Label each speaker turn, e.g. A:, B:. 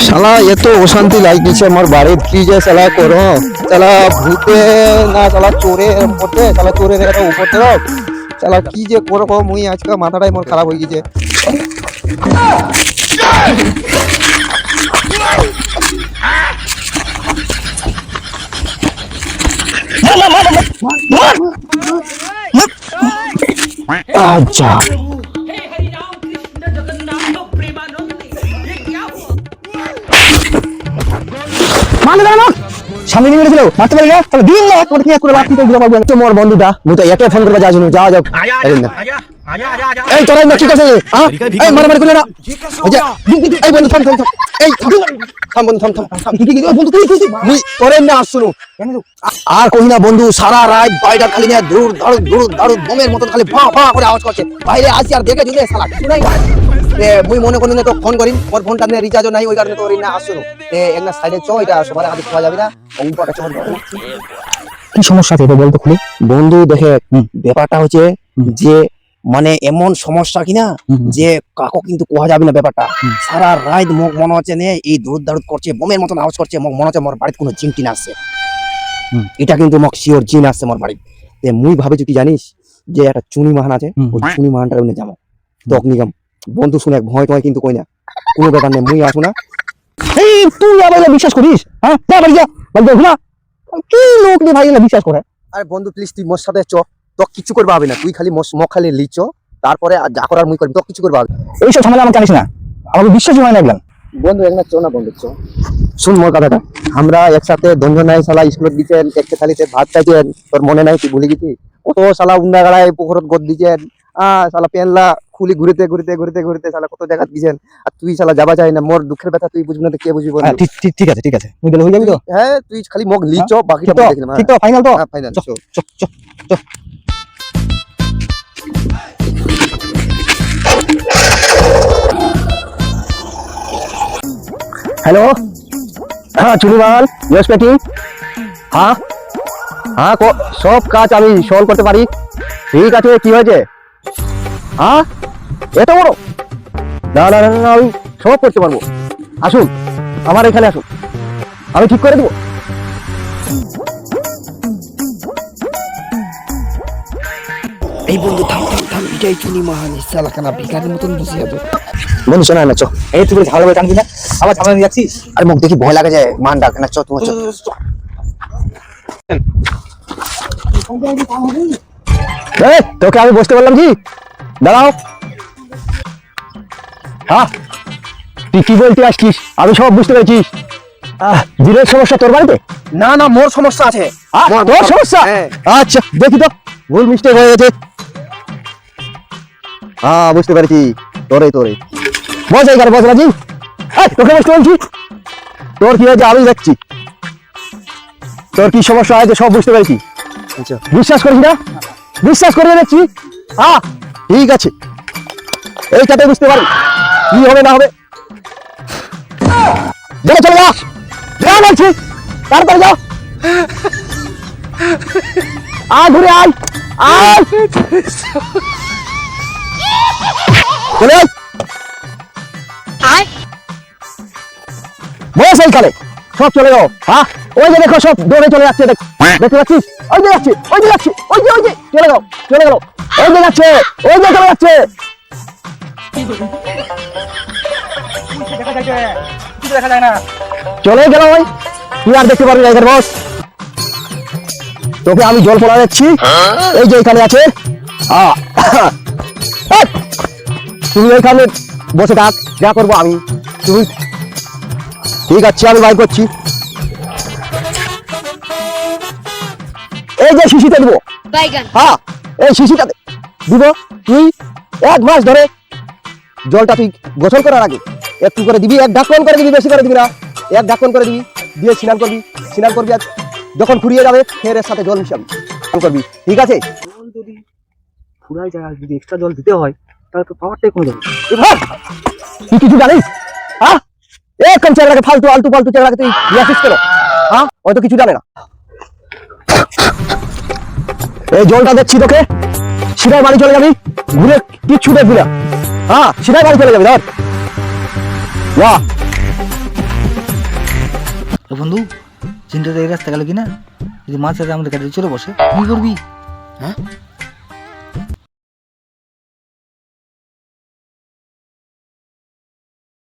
A: শালা এত অশান্তি লাগিয়েছে আমার বাড়ির কি যে শালা করো শালা ভূতে না শালা চোরে পড়তে শালা চোরের একটা উপর দেও শালা কি যে করবো মুই আজকে মাথাটাই মোর খারাপ হয়ে গেছে। আচ্ছা সামনে নিয়ে গেছিল মারতে পারি না তাহলে দিন না করে নিয়ে করে লাঠি দিয়ে পারবো তো মোর বন্ধুটা মুই তো একে ফোন করে যাওয়ার জন্য যাওয়া যাও এই তোরা না কি করছিস এই মারামারি করে না এই বন্ধু থাম থাম থাম এই থাম বন্ধু থাম থাম কি বন্ধু তুই মুই তোরে না আসুনো আর কই না বন্ধু সারা রাত বাইরে খালি নিয়ে দূর ধড় বোমের মতন খালি ফা ফা করে আওয়াজ করছে বাইরে আসি আর দেখে দিলে শালা কিছু নাই মুই মনে করি না তো ফোন করি মোর ফোনটা নিয়ে রিচার্জও নাই ওই কারণে তোর না আসুনো একটা সাইডে চ এটা সবার আগে খাওয়া যাবে না অঙ্কটা চল কি সমস্যা থেকে বলতো খুলে বন্ধু দেখে ব্যাপারটা হচ্ছে যে মানে এমন সমস্যা কিনা যে কাকু কিন্তু কোয়া যাবে না ব্যাপারটা সারা রাত মনে হচ্ছে নে এই দৌড় করছে বোমের মতন আওয়াজ করছে মনে হচ্ছে মোর বাড়িতে কোনো জিন টিন আসছে এটা কিন্তু মক শিওর জিন আসছে মোর বাড়ি মুই ভাবেছি কি জানিস যে একটা চুনি মাহান আছে ওই চুনি মাহানটা ওখানে যাবো তক নিগম বন্ধু শুনে ভয় টয় কিন্তু কই না কোনো ব্যাপার নেই মুই আসো না এই তুই আবার বিশ্বাস করিস হ্যাঁ বাড়ি যা বলবো না কি লোক রে ভাই বিশ্বাস করে আরে বন্ধু প্লিজ তুই মোর সাথে চ তো কিছু করবা হবে না তুই খালি মক খালি লিচ তারপরে যা করার মুই করবি তো কিছু করবা হবে এইসব ঝামেলা আমাকে জানিস না আমাকে বিশ্বাসই হয় না একদম বন্ধু একনা চ না বন্ধু চ শুন মোর কথাটা আমরা একসাথে দঞ্জন নাই শালা স্কুলে দিতেন একটা থালিতে ভাত খাইতেন তোর মনে নাই তুই ভুলে গেছিস কত শালা উন্ডা গাড়ায় পুকুরত গদ দিতেন শালা পেনলা খুলি ঘুরতে শালা কত জায়গা দিয়েছেন আর তুই শালা যাবা চাই না মোর দুঃখের ব্যথা তুই বুঝবি না কে বুঝবি ঠিক আছে তুই গেলে হয়ে যাবি তো হ্যাঁ তুই খালি মগ লিচ বাকিটা দেখি না ঠিক তো ফাইনাল তো হ্যাঁ ফাইনাল চ हेलो हाँ चुनीवाल यस पेटी हाँ हाँ सब কাজ আমি সলভ করতে পারি ঠিক আছে কি হয়েছে হ্যাঁ এত বড় না না না আমি সব করতে পারবো আসুন আমার এখানে আসুন আমি ঠিক করে দেবো এই বন্ধু থাম এটাই চুনি মাহান ইসালা কানা ভিখারির মতন বসে আছে বন্ধু শোনা না চ এই তুই ঝামেলা করে টানবি না আবার ঝামেলা নিয়ে যাচ্ছিস আরে মুখ দেখি ভয় লাগে যায় মান ডাক না চ তুমি চ এই তোকে আমি বসতে বললাম কি দাঁড়াও হ্যাঁ তুই কি বলতে আসছিস আমি সব বুঝতে পেরেছিস জিরের সমস্যা তোর বাড়িতে না না মোর সমস্যা আছে তোর সমস্যা আচ্ছা দেখি তো ভুল মিস্টেক হয়ে গেছে হ্যাঁ বুঝতে পেরেছি তোরে বস এইখানে বস রাজি তোকে বসতে বলছি তোর কি হয়েছে আমি দেখছি তোর কি সমস্যা হয়েছে সব বুঝতে পেরেছি আচ্ছা বিশ্বাস করিস না বিশ্বাস করে দেখছি হ্যাঁ ঠিক আছে এইটাতে বুঝতে পারি কি হবে না হবে দেখে চলে যা বলছি তারপরে যাও ঘুরে আয় চলে বস এইখানে সব চলে যাও হ্যাঁ ওই যে দেখো সব দৌড়ে চলে যাচ্ছে দেখতে পাচ্ছিস ওই যে যাচ্ছে ওই যে চলে গেল ওই যে যাচ্ছে ওই যে চলে যাচ্ছে দেখা যায় না চলে গেল ওই তুই আর দেখতে পারবি না এখানে বস তোকে আমি জল পড়া যাচ্ছি এই যে এখানে আছে তুমি এখানে বসে থাক যা করবো আমি তুমি ঠিক আছে আমি বাই করছি এই যে শিশিটা দিব হ্যাঁ এই শিশিটাতে দিব তুই 1 মাস ধরে জলটা তুই গোসল করার আগে একটু করে দিবি 1 ঢাকন করে দিবি বেশি করে দিবি না 1 ঢাকন করে দিবি দিয়ে স্নান করবি আর যখন ফুরিয়ে যাবে ফের এর সাথে জল মিশাবি করবি ঠিক আছে যদি ফুরাই যায় যদি এক্সট্রা জল দিতে হয় তাহলে তো পাওয়ারটাই কমে যাবে তুই কিছু জানিস হ্যাঁ একদম চেহারাকে আলতু চেহারাকে তুই ইয়াসিস করো হ্যাঁ হয়তো কিছু জানে না এই জলটা দেখছি তোকে সিধাই বাড়ি চলে যাবি ঘুরে কিচ্ছু দেখবি না হ্যাঁ সিধাই বাড়ি চলে যাবি ধর বাহ
B: বন্ধু চিন্তা এই রাস্তা গেল কিনা যদি মাছ আছে আমাদের গাড়ি চলে বসে কি করবি?
A: হ্যাঁ